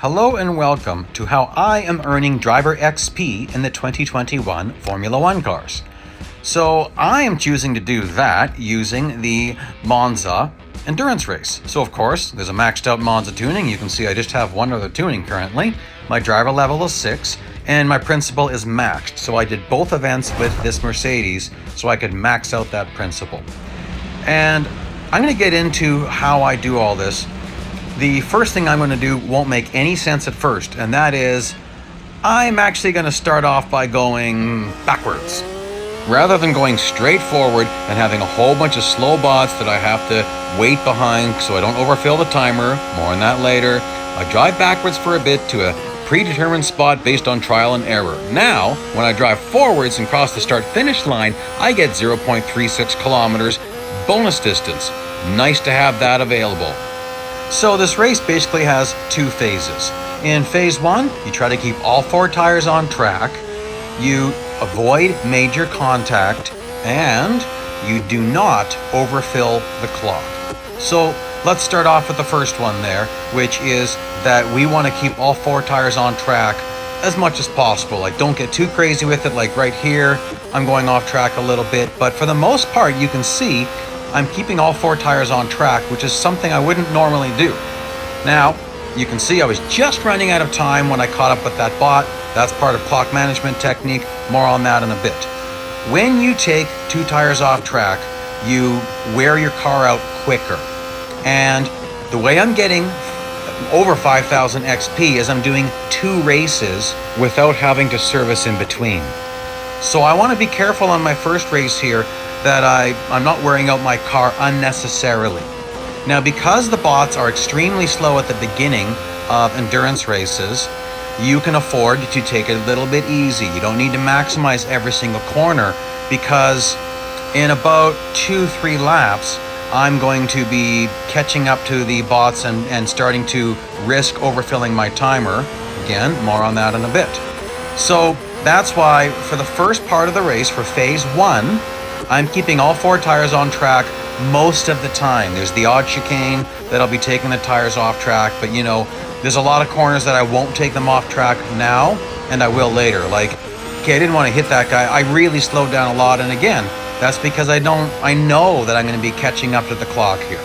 Hello and welcome to how I am earning driver XP in the 2021 Formula One cars. So I am choosing to do that using the Monza endurance race. So of course, there's a maxed out Monza tuning. You can see I just have one other tuning currently. My driver level is 6 and my principal is maxed. So I did both events with this Mercedes so I could max out that principal. And I'm going to get into how I do all this. The first thing I'm going to do won't make any sense at first, and that is I'm actually going to start off by going backwards. Rather than going straight forward and having a whole bunch of slow bots that I have to wait behind so I don't overfill the timer, more on that later, I drive backwards for a bit to a predetermined spot based on trial and error. Now, when I drive forwards and cross the start-finish line, I get 0.36 kilometers bonus distance. Nice to have that available. So this race basically has two phases. In phase 1, you try to keep all 4 tires on track, you avoid major contact, and you do not overfill the clock. So let's start off with the first one there, which is that we want to keep all 4 tires on track as much as possible. Like, don't get too crazy with it. Like right here, I'm going off track a little bit, but for the most part, you can see I'm keeping all 4 tires on track, which is something I wouldn't normally do. Now, you can see I was just running out of time when I caught up with that bot. That's part of clock management technique. More on that in a bit. When you take 2 tires off track, you wear your car out quicker. And the way I'm getting over 5,000 XP is I'm doing 2 races without having to service in between. So I want to be careful on my first race here that I'm not wearing out my car unnecessarily. Now, because the bots are extremely slow at the beginning of endurance races, you can afford to take it a little bit easy. You don't need to maximize every single corner, because in about 2-3 laps, I'm going to be catching up to the bots and starting to risk overfilling my timer. Again, more on that in a bit. So that's why for the first part of the race, for phase 1, I'm keeping all 4 tires on track most of the time. There's the odd chicane that I'll be taking the tires off track, but there's a lot of corners that I won't take them off track now, and I will later. Like, okay, I didn't want to hit that guy. I really slowed down a lot, and again, that's because I know that I'm going to be catching up to the clock here.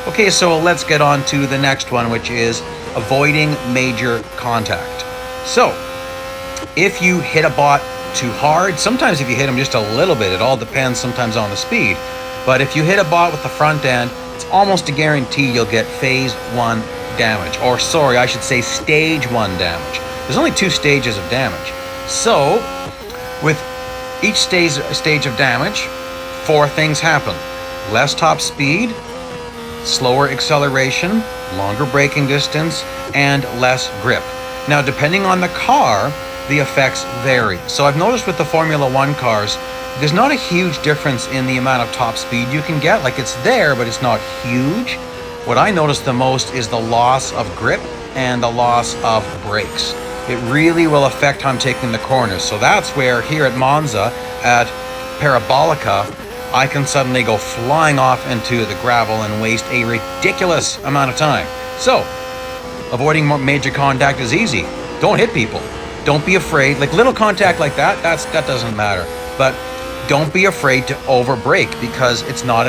Okay, so let's get on to the next one, which is avoiding major contact. So, if you hit a bot too hard, sometimes if you hit them just a little bit, it all depends sometimes on the speed. But if you hit a bot with the front end, it's almost a guarantee you'll get phase 1 damage. Or sorry, I should say stage 1 damage. There's only 2 stages of damage. So with each stage of damage, 4 things happen. Less top speed, slower acceleration, longer braking distance, and less grip. Now, depending on the car, the effects vary. So I've noticed with the Formula One cars, there's not a huge difference in the amount of top speed you can get. Like, it's there, but it's not huge. What I notice the most is the loss of grip and the loss of brakes. It really will affect how I'm taking the corners. So that's where here at Monza, at Parabolica, I can suddenly go flying off into the gravel and waste a ridiculous amount of time. So, avoiding major contact is easy. Don't hit people. Don't be afraid. Like, little contact like that doesn't matter. But don't be afraid to overbrake, because it's not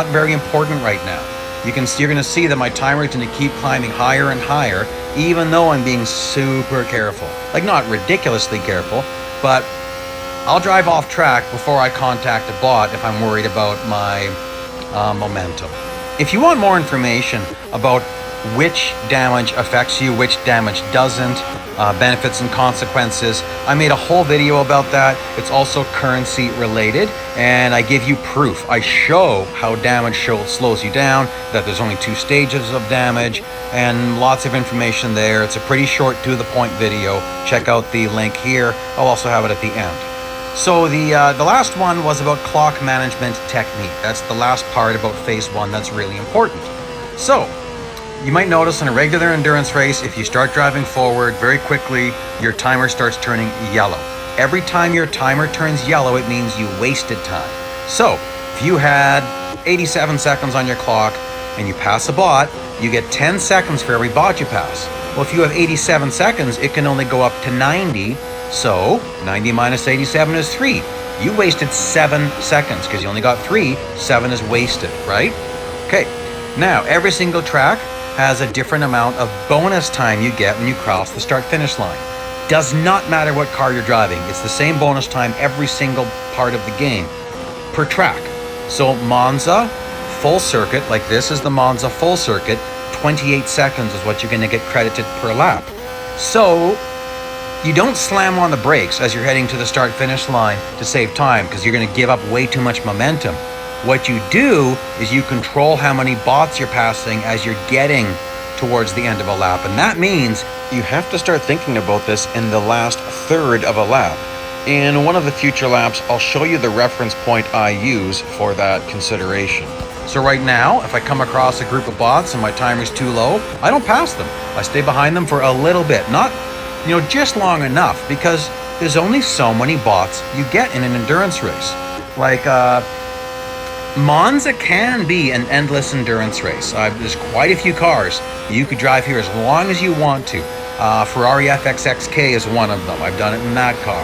very important right now. You're going to see that my timer is going to keep climbing higher and higher, even though I'm being super careful. Like, not ridiculously careful, but I'll drive off track before I contact a bot if I'm worried about my momentum. If you want more information about which damage affects you, which damage doesn't, benefits and consequences, I made a whole video about that. It's also currency related, and I give you proof. I show how damage slows you down, that there's only 2 stages of damage, and lots of information there. It's a pretty short, to-the-point video. Check out the link here. I'll also have it at the end. So the last one was about clock management technique. That's the last part about phase 1 that's really important. So, you might notice in a regular endurance race, if you start driving forward very quickly, your timer starts turning yellow. Every time your timer turns yellow, it means you wasted time. So, if you had 87 seconds on your clock and you pass a bot, you get 10 seconds for every bot you pass. Well, if you have 87 seconds, it can only go up to 90. So 90 minus 87 is 3. You wasted 7 seconds because you only got 3. 7 is wasted, right? Okay. Now, every single track has a different amount of bonus time you get when you cross the start-finish line. Does not matter what car you're driving. It's the same bonus time every single part of the game per track. So Monza, full circuit, like this is the Monza full circuit, 28 seconds is what you're going to get credited per lap. So you don't slam on the brakes as you're heading to the start-finish line to save time because you're going to give up way too much momentum. What you do is you control how many bots you're passing as you're getting towards the end of a lap. And that means you have to start thinking about this in the last third of a lap. In one of the future laps, I'll show you the reference point I use for that consideration. So right now, if I come across a group of bots and my timer's too low, I don't pass them. I stay behind them for a little bit, not, just long enough, because there's only so many bots you get in an endurance race. Like, Monza can be an endless endurance race. There's quite a few cars. You could drive here as long as you want to. Ferrari FXXK is one of them. I've done it in that car.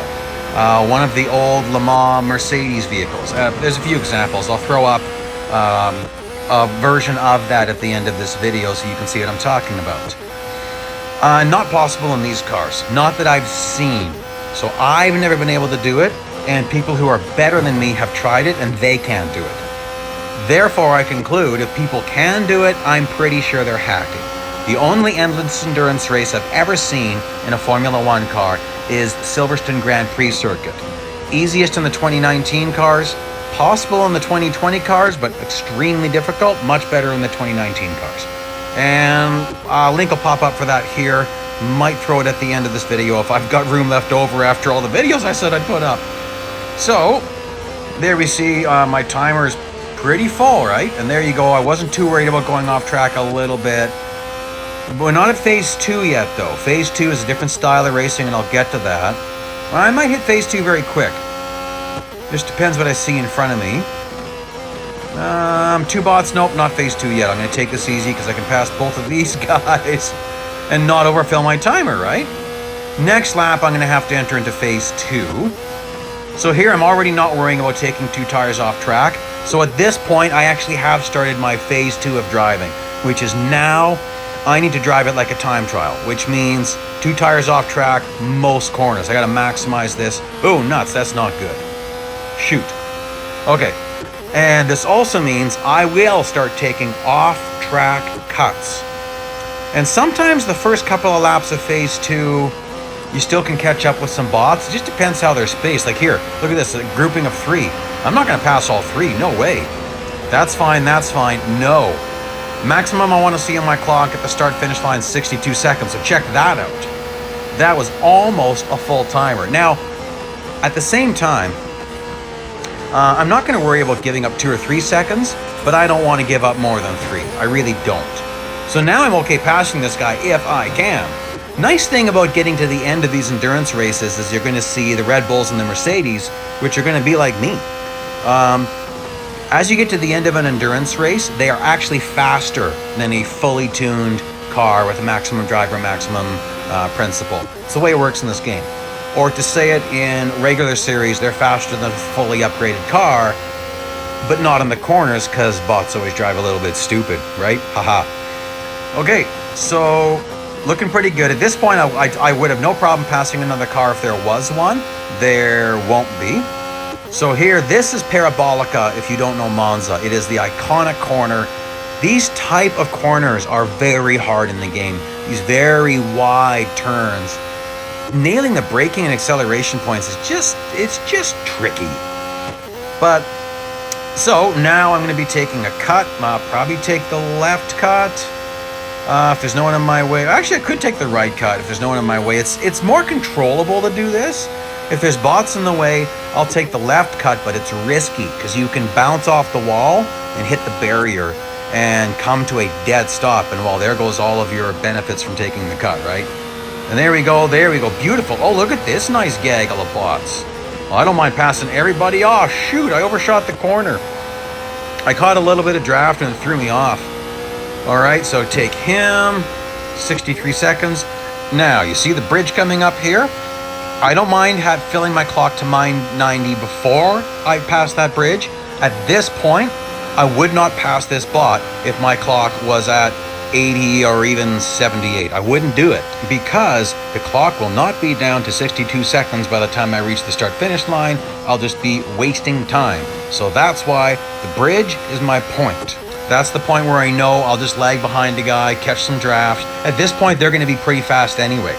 One of the old Le Mans Mercedes vehicles. There's a few examples. I'll throw up a version of that at the end of this video so you can see what I'm talking about. Not possible in these cars. Not that I've seen. So I've never been able to do it, and people who are better than me have tried it and they can't do it. Therefore, I conclude if people can do it, I'm pretty sure they're hacking. The only endless endurance race I've ever seen in a Formula One car is Silverstone Grand Prix circuit. Easiest in the 2019 cars, possible in the 2020 cars, but extremely difficult, much better in the 2019 cars. And a link will pop up for that here. Might throw it at the end of this video if I've got room left over after all the videos I said I'd put up. So, there we see my timer is pretty full, right? And there you go. I wasn't too worried about going off track a little bit. We're not at phase 2 yet, though. Phase 2 is a different style of racing, and I'll get to that. I might hit phase 2 very quick. Just depends what I see in front of me. 2 bots, nope, not phase 2 yet. I'm going to take this easy because I can pass both of these guys and not overfill my timer, right? Next lap, I'm going to have to enter into phase 2. So here, I'm already not worrying about taking 2 tires off track. So at this point, I actually have started my phase 2 of driving, which is now I need to drive it like a time trial, which means 2 tires off track, most corners. I got to maximize this. Oh, nuts, that's not good. Shoot. Okay. And this also means I will start taking off-track cuts. And sometimes the first couple of laps of phase 2, you still can catch up with some bots. It just depends how they're spaced. Like here, look at this, a grouping of 3. I'm not going to pass all 3, no way. That's fine, no. Maximum I want to see on my clock at the start-finish line is 62 seconds, so check that out. That was almost a full timer. Now, at the same time, I'm not going to worry about giving up 2 or 3 seconds, but I don't want to give up more than 3. I really don't. So now I'm okay passing this guy if I can. Nice thing about getting to the end of these endurance races is you're going to see the Red Bulls and the Mercedes, which are going to be like me. As you get to the end of an endurance race, they are actually faster than a fully tuned car with a maximum driver, maximum principle. It's the way it works in this game. Or to say it in regular series, they're faster than a fully upgraded car, but not in the corners because bots always drive a little bit stupid, right? Haha. Okay, so looking pretty good. At this point, I would have no problem passing another car if there was one. There won't be. So here, this is Parabolica if you don't know Monza. It is the iconic corner. These type of corners are very hard in the game. These very wide turns. Nailing the braking and acceleration points is just tricky. But, so now I'm going to be taking a cut. I'll probably take the left cut. If there's no one in my way. Actually, I could take the right cut if there's no one in my way. It's more controllable to do this. If there's bots in the way, I'll take the left cut, but it's risky because you can bounce off the wall and hit the barrier and come to a dead stop. And well, there goes all of your benefits from taking the cut, right? And there we go, beautiful. Oh, look at this nice gaggle of bots. Well, I don't mind passing everybody off. Shoot, I overshot the corner. I caught a little bit of draft and it threw me off. All right, so take him. 63 seconds. Now, you see the bridge coming up here? I don't mind filling my clock to 90 before I pass that bridge. At this point, I would not pass this bot if my clock was at 80 or even 78. I wouldn't do it because the clock will not be down to 62 seconds by the time I reach the start-finish line. I'll just be wasting time. So that's why the bridge is my point. That's the point where I know I'll just lag behind the guy, catch some drafts. At this point, they're going to be pretty fast anyway.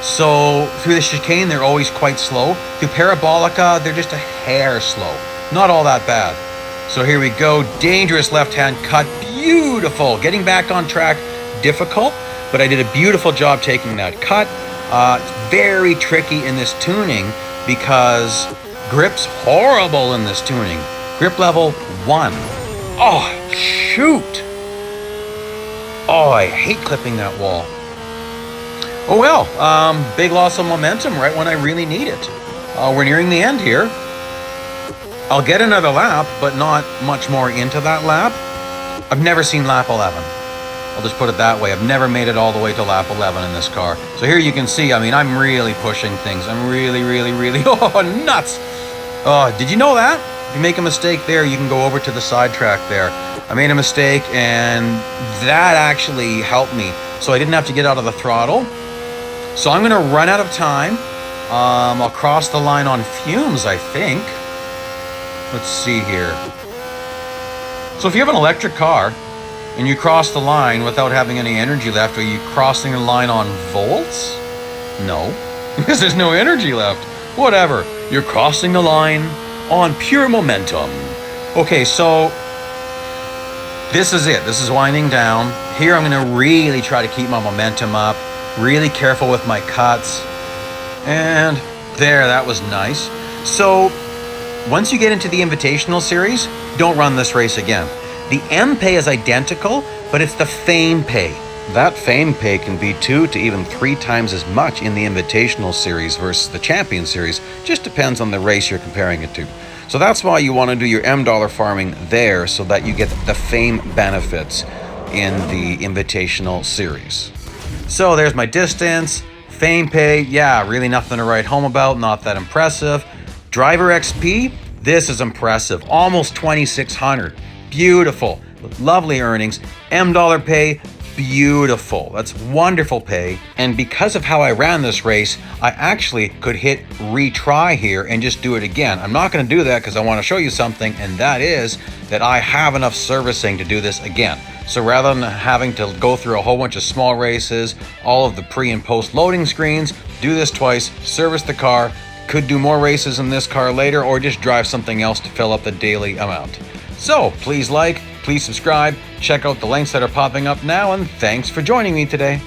So through the chicane, they're always quite slow. Through Parabolica, they're just a hair slow. Not all that bad. So here we go. Dangerous left-hand cut. Beautiful. Getting back on track, difficult, but I did a beautiful job taking that cut. It's very tricky in this tuning because grip's horrible in this tuning. Grip level 1. Oh, shoot. Oh, I hate clipping that wall. Oh well, big loss of momentum right when I really need it. We're nearing the end here. I'll get another lap, but not much more into that lap. I've never seen lap 11. I'll just put it that way. I've never made it all the way to lap 11 in this car. So here you can see, I mean, I'm really pushing things. I'm really, oh, nuts. Oh, did you know that? If you make a mistake there, you can go over to the sidetrack there. I made a mistake, and that actually helped me. So I didn't have to get out of the throttle. So I'm gonna run out of time. I'll cross the line on fumes, I think. Let's see here. So if you have an electric car and you cross the line without having any energy left, are you crossing the line on volts? No, because there's no energy left. Whatever, you're crossing the line on pure momentum. Okay, so this is it. This is winding down. Here I'm gonna really try to keep my momentum up, really careful with my cuts. And there, that was nice. So once you get into the Invitational Series, don't run this race again. The M pay is identical, but it's the fame pay. That fame pay can be 2 to even 3 times as much in the Invitational Series versus the Champion Series. Just depends on the race you're comparing it to. So that's why you want to do your M dollar farming there so that you get the fame benefits in the Invitational Series. So there's my distance, fame pay, yeah, really nothing to write home about, not that impressive. Driver XP, this is impressive, almost 2,600, beautiful, lovely earnings. M dollar pay, beautiful, that's wonderful pay. And because of how I ran this race, I actually could hit retry here and just do it again. I'm not going to do that because I want to show you something, and that is that I have enough servicing to do this again. So rather than having to go through a whole bunch of small races, all of the pre and post loading screens, do this twice, service the car, could do more races in this car later, or just drive something else to fill up the daily amount. So please like, please subscribe, check out the links that are popping up now, and thanks for joining me today.